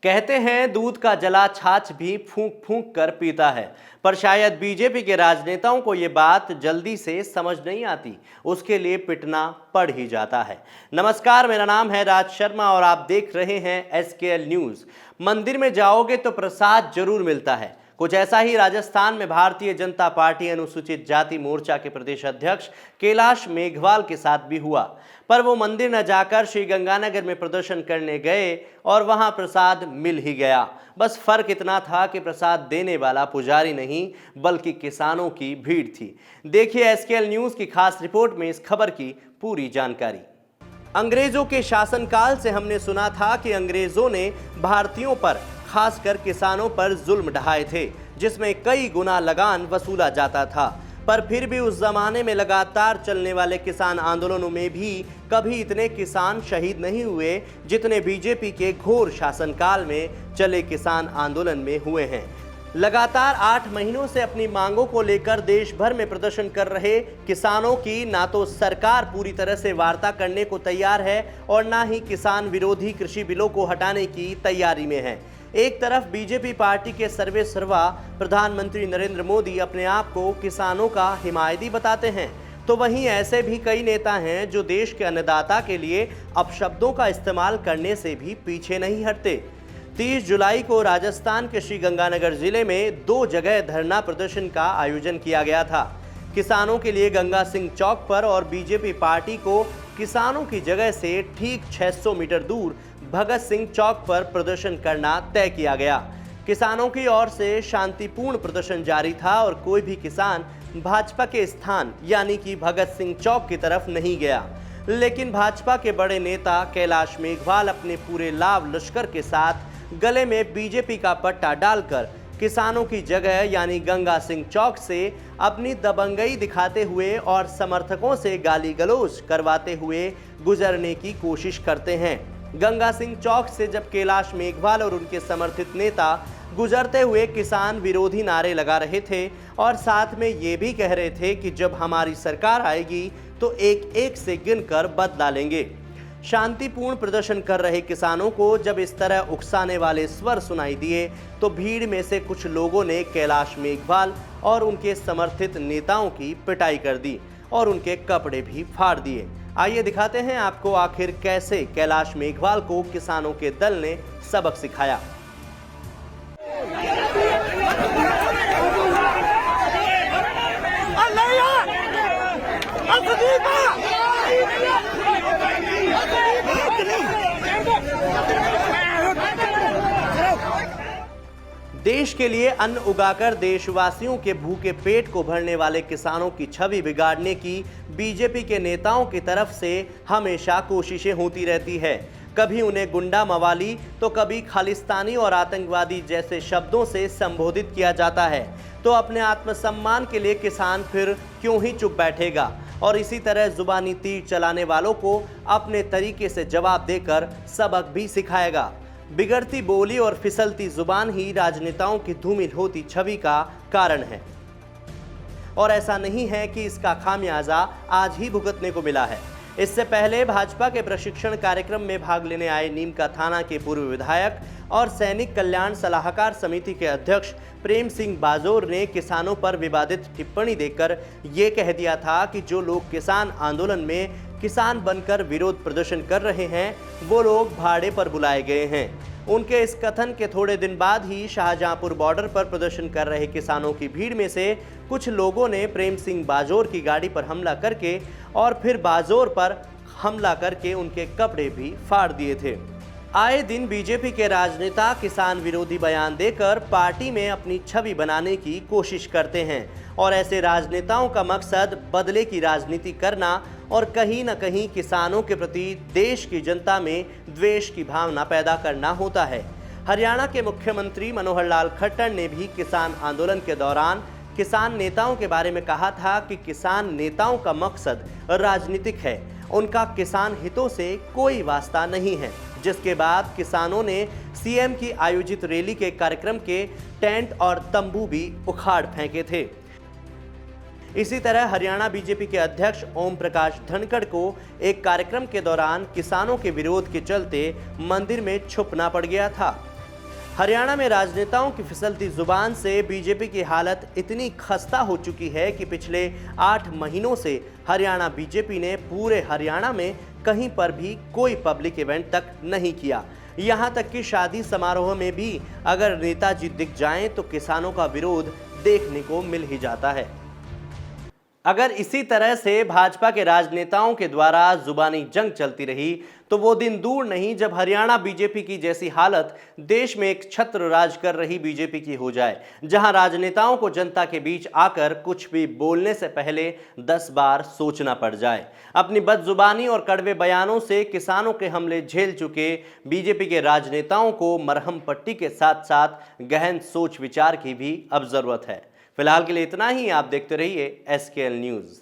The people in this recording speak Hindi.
कहते हैं दूध का जला छाछ भी फूंक फूंक कर पीता है, पर शायद बीजेपी के राजनेताओं को ये बात जल्दी से समझ नहीं आती। उसके लिए पिटना पड़ ही जाता है। नमस्कार, मेरा नाम है राज शर्मा और आप देख रहे हैं SKL न्यूज। मंदिर में जाओगे तो प्रसाद जरूर मिलता है। कुछ ऐसा ही राजस्थान में भारतीय जनता पार्टी अनुसूचित जाति मोर्चा के प्रदेश अध्यक्ष कैलाश मेघवाल के साथ भी हुआ। पर वो मंदिर न जाकर श्री गंगानगर में प्रदर्शन करने गए और वहां प्रसाद मिल ही गया। बस फर्क इतना था कि प्रसाद देने वाला पुजारी नहीं बल्कि किसानों की भीड़ थी। देखिए SKL न्यूज की खास रिपोर्ट में इस खबर की पूरी जानकारी। अंग्रेजों के शासनकाल से हमने सुना था कि अंग्रेजों ने भारतीयों पर, खासकर किसानों पर जुल्म ढाए थे, जिसमें कई गुना लगान वसूला जाता था। पर फिर भी उस जमाने में लगातार चलने वाले किसान आंदोलनों में भी कभी इतने किसान शहीद नहीं हुए जितने बीजेपी के घोर शासनकाल में चले किसान आंदोलन में हुए हैं। लगातार 8 महीनों से अपनी मांगों को लेकर देश भर में प्रदर्शन कर रहे किसानों की ना तो सरकार पूरी तरह से वार्ता करने को तैयार है और ना ही किसान विरोधी कृषि बिलों को हटाने की तैयारी में है। एक तरफ बीजेपी पार्टी के सर्वे सर्वा प्रधानमंत्री नरेंद्र मोदी अपने आप को किसानों का हिमायती बताते हैं, तो वहीं ऐसे भी कई नेता हैं जो देश के अन्नदाता के लिए अपशब्दों का इस्तेमाल करने से भी पीछे नहीं हटते। 30 जुलाई को राजस्थान के श्री गंगानगर जिले में 2 जगह धरना प्रदर्शन का आयोजन किया गया था। किसानों के लिए गंगा सिंह चौक पर और बीजेपी पार्टी को किसानों की जगह से ठीक 600 मीटर दूर भगत सिंह चौक पर प्रदर्शन करना तय किया गया। किसानों की ओर से शांतिपूर्ण प्रदर्शन जारी था और कोई भी किसान भाजपा के स्थान यानी कि भगत सिंह चौक की तरफ नहीं गया। लेकिन भाजपा के बड़े नेता कैलाश मेघवाल अपने पूरे लाव लश्कर के साथ गले में बीजेपी का पट्टा डालकर किसानों की जगह यानी गंगा सिंह चौक से अपनी दबंगई दिखाते हुए और समर्थकों से गाली गलौज करवाते हुए गुजरने की कोशिश करते हैं। गंगा सिंह चौक से जब कैलाश मेघवाल और उनके समर्थित नेता गुजरते हुए किसान विरोधी नारे लगा रहे थे और साथ में ये भी कह रहे थे कि जब हमारी सरकार आएगी तो एक एक से गिनकर बदला लेंगे। शांतिपूर्ण प्रदर्शन कर रहे किसानों को जब इस तरह उकसाने वाले स्वर सुनाई दिए तो भीड़ में से कुछ लोगों ने कैलाश मेघवाल और उनके समर्थित नेताओं की पिटाई कर दी और उनके कपड़े भी फाड़ दिए। आइए दिखाते हैं आपको आखिर कैसे कैलाश मेघवाल को किसानों के दल ने सबक सिखाया। देश के लिए अन्न उगाकर देशवासियों के भूखे पेट को भरने वाले किसानों की छवि बिगाड़ने की बीजेपी के नेताओं की तरफ से हमेशा कोशिशें होती रहती है। कभी उन्हें गुंडा मवाली तो कभी खालिस्तानी और आतंकवादी जैसे शब्दों से संबोधित किया जाता है। तो अपने आत्मसम्मान के लिए किसान फिर क्यों ही चुप बैठेगा और इसी तरह जुबानी तीर चलाने वालों को अपने तरीके से जवाब देकर सबक भी सिखाएगा। बिगड़ती बोली और फिसलती जुबान ही राजनेताओं की धूमिल होती छवि का कारण है और ऐसा नहीं है कि इसका खामियाजा आज ही भुगतने को मिला है। इससे पहले भाजपा के प्रशिक्षण कार्यक्रम में भाग लेने आए नीमका थाना के पूर्व विधायक और सैनिक कल्याण सलाहकार समिति के अध्यक्ष प्रेम सिंह बाजोर ने किसानों पर विवादित टिप्पणी देकर ये कह दिया था कि जो लोग किसान आंदोलन में किसान बनकर विरोध प्रदर्शन कर रहे हैं वो लोग भाड़े पर बुलाए गए हैं। उनके इस कथन के थोड़े दिन बाद ही शाहजहांपुर बॉर्डर पर प्रदर्शन कर रहे किसानों की भीड़ में से कुछ लोगों ने प्रेम सिंह बाजोर की गाड़ी पर हमला करके और फिर बाजोर पर हमला करके उनके कपड़े भी फाड़ दिए थे। आए दिन बीजेपी के राजनेता किसान विरोधी बयान देकर पार्टी में अपनी छवि बनाने की कोशिश करते हैं और ऐसे राजनेताओं का मकसद बदले की राजनीति करना और कहीं न कहीं किसानों के प्रति देश की जनता में द्वेष की भावना पैदा करना होता है। हरियाणा के मुख्यमंत्री मनोहर लाल खट्टर ने भी किसान आंदोलन के दौरान किसान नेताओं के बारे में कहा था कि किसान नेताओं का मकसद राजनीतिक है, उनका किसान हितों से कोई वास्ता नहीं है। जिसके बाद किसानों ने सीएम की आयोजित रैली के कार्यक्रम के टेंट और तंबू भी उखाड़ फेंके थे। इसी तरह हरियाणा बीजेपी के अध्यक्ष ओम प्रकाश धनखड़ को एक कार्यक्रम के दौरान किसानों के विरोध के चलते मंदिर में छुपना पड़ गया था। हरियाणा में राजनेताओं की फिसलती जुबान से बीजेपी की हालत इतनी खस्ता हो चुकी है कि पिछले 8 महीनों से हरियाणा बीजेपी ने पूरे हरियाणा में कहीं पर भी कोई पब्लिक इवेंट तक नहीं किया। यहां तक कि शादी समारोह में भी अगर नेताजी दिख जाएं तो किसानों का विरोध देखने को मिल ही जाता है। अगर इसी तरह से भाजपा के राजनेताओं के द्वारा जुबानी जंग चलती रही तो वो दिन दूर नहीं जब हरियाणा बीजेपी की जैसी हालत देश में एक छत्र राज कर रही बीजेपी की हो जाए, जहां राजनेताओं को जनता के बीच आकर कुछ भी बोलने से पहले 10 बार सोचना पड़ जाए। अपनी बदजुबानी और कड़वे बयानों से किसानों के हमले झेल चुके बीजेपी के राजनेताओं को मरहम पट्टी के साथ साथ गहन सोच विचार की भी अब जरूरत है। फिलहाल के लिए इतना ही। आप देखते रहिए SKL न्यूज़।